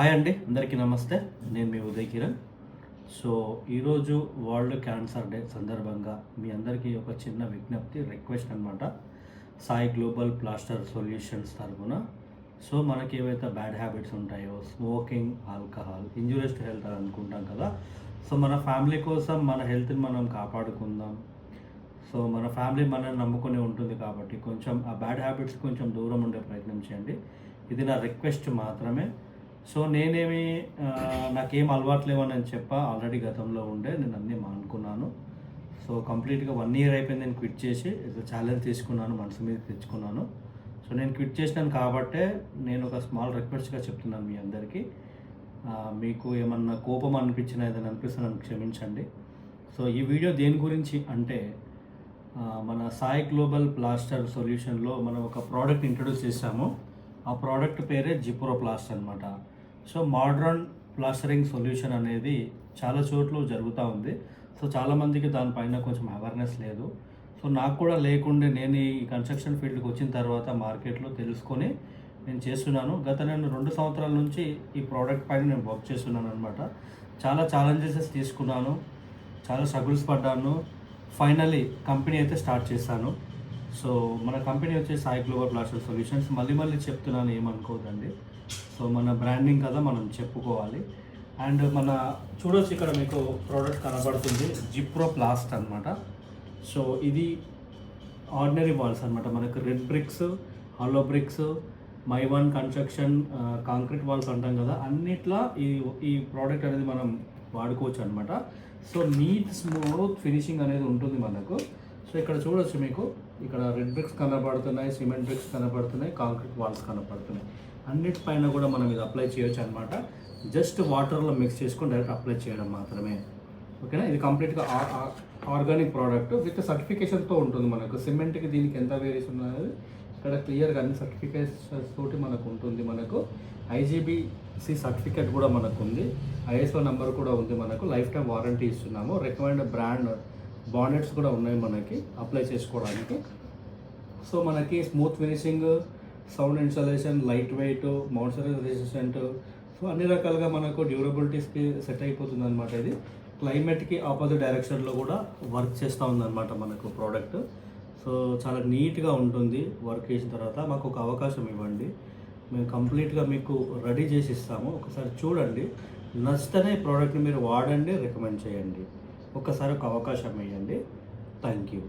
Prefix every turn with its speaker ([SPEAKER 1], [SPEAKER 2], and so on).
[SPEAKER 1] Hi అండి, అందరికీ నమస్తే. నేను మీ ఉదయ్ కిరణ్. సో ఈరోజు వరల్డ్ క్యాన్సర్ డే సందర్భంగా మీ అందరికీ ఒక చిన్న విజ్ఞప్తి, రిక్వెస్ట్ అనమాట. సాయి గ్లోబల్ ప్లాస్టర్ సొల్యూషన్స్ తరఫున సో మనకి ఏవైతే బ్యాడ్ హ్యాబిట్స్ ఉంటాయో, smoking, alcohol, injurious to health అని అనుకుంటాం కదా. సో మన ఫ్యామిలీ కోసం మన హెల్త్ని మనం కాపాడుకుందాం. సో మన ఫ్యామిలీ మనల్ని నమ్ముకొని ఉంటుంది కాబట్టి కొంచెం ఆ బ్యాడ్ హ్యాబిట్స్ కొంచెం దూరం ఉండే ప్రయత్నం చేయండి. ఇది నా రిక్వెస్ట్ మాత్రమే. సో నేనేమి నాకేం అలవాటు లేవని అని చెప్పా, ఆల్రెడీ గతంలో ఉండే నేను అన్నీ మానుకున్నాను. సో కంప్లీట్గా 1 year అయిపోయింది నేను క్విట్ చేసి. ఛాలెంజ్ తీసుకున్నాను, మనసు మీద తెచ్చుకున్నాను. సో నేను క్విట్ చేసినాను కాబట్టే నేను ఒక స్మాల్ రిక్వెస్ట్గా చెప్తున్నాను మీ అందరికీ. మీకు ఏమన్నా కోపం అనిపించినా, ఏదైనా అనిపిస్తే నన్ను క్షమించండి. సో ఈ వీడియో దేని గురించి అంటే, మన సాయి గ్లోబల్ ప్లాస్టర్ సొల్యూషన్లో మనం ఒక ప్రోడక్ట్ ఇంట్రొడ్యూస్ చేశాము. ఆ ప్రోడక్ట్ పేరే జిప్రో ప్లాస్ట్ అనమాట. సో మోడ్రన్ ప్లాస్టరింగ్ సొల్యూషన్ అనేది చాలా చోట్ల జరుగుతూ ఉంది. సో చాలామందికి దానిపైన కొంచెం అవేర్నెస్ లేదు. సో నాకు కూడా లేకుండే నేను ఈ కన్స్ట్రక్షన్ ఫీల్డ్కి వచ్చిన తర్వాత మార్కెట్లో తెలుసుకొని నేను చేస్తున్నాను. నేను 2 సంవత్సరాల నుంచి ఈ ప్రోడక్ట్ పైన నేను వర్క్ చేస్తున్నాను అనమాట. చాలా ఛాలెంజెస్ తీసుకున్నాను, చాలా స్ట్రగుల్స్ పడ్డాను. ఫైనలీ కంపెనీ అయితే స్టార్ట్ చేశాను. సో మన కంపెనీ వచ్చేసి సాయి గ్లోబల్ ప్లాస్టర్ సొల్యూషన్స్. మళ్ళీ చెప్తున్నాను, ఏమనుకోదండి. సో మన బ్రాండింగ్ కదా, మనం చెప్పుకోవాలి. అండ్ మన చూడొచ్చు, ఇక్కడ మీకు ప్రోడక్ట్ కనబడుతుంది, జిప్రో ప్లాస్ట్ అనమాట. సో ఇది ఆర్డినరీ వాల్స్ అనమాట. మనకు రెడ్ బ్రిక్స్, హాలో బ్రిక్స్, మై1 కన్స్ట్రక్షన్, కాంక్రీట్ వాల్స్ అంటాం కదా, అన్నిట్లా ఈ ప్రోడక్ట్ అనేది మనం వాడుకోవచ్చు అనమాట. సో నీట్ స్మూత్ ఫినిషింగ్ అనేది ఉంటుంది మనకు. సో ఇక్కడ చూడొచ్చు, మీకు ఇక్కడ రెడ్ బ్రిక్స్ కనబడుతున్నాయి, సిమెంట్ బ్రిక్స్ కనబడుతున్నాయి, కాంక్రీట్ వాల్స్ కనబడుతున్నాయి. అన్నిటిపైన కూడా మనం ఇది అప్లై చేయొచ్చు అనమాట. జస్ట్ వాటర్లో మిక్స్ చేసుకొని డైరెక్ట్ అప్లై చేయడం మాత్రమే. ఓకేనా. ఇది కంప్లీట్గా ఆర్గానిక్ ప్రోడక్ట్ విత్ సర్టిఫికేషన్తో ఉంటుంది. మనకు సిమెంట్కి దీనికి ఎంత వేరియేషన్ అనేది ఇక్కడ క్లియర్గా అన్ని సర్టిఫికేషన్స్ తోటి మనకు ఉంటుంది. మనకు IGBC సర్టిఫికేట్ కూడా మనకు ఉంది, ISO నెంబర్ కూడా ఉంది. మనకు లైఫ్ టైం వారంటీ ఇస్తున్నాము. రికమెండ్ బ్రాండ్ బాండెట్స్ కూడా ఉన్నాయి మనకి అప్లై చేసుకోవడానికి. సో మనకి smooth finishing, sound installation, light weight, moisturiser resistant, so అన్ని రకాలుగా మనకు డ్యూరబిలిటీస్కి సెట్ అయిపోతుంది అనమాట. ఇది క్లైమేట్కి ఆపోజిట్ డైరెక్షన్లో కూడా వర్క్ చేస్తూ ఉందన్నమాట మనకు ప్రోడక్ట్. సో చాలా నీట్గా ఉంటుంది. వర్క్ చేసిన తర్వాత మాకు ఒక అవకాశం ఇవ్వండి, మేము కంప్లీట్గా మీకు రెడీ చేసి ఇస్తాము. ఒకసారి చూడండి, నచ్చితేనే ఈ ప్రోడక్ట్ని మీరు వాడండి, రికమెండ్ చేయండి. ఒక్కసారి ఒక అవకాశం ఇవ్వండి. Thank you.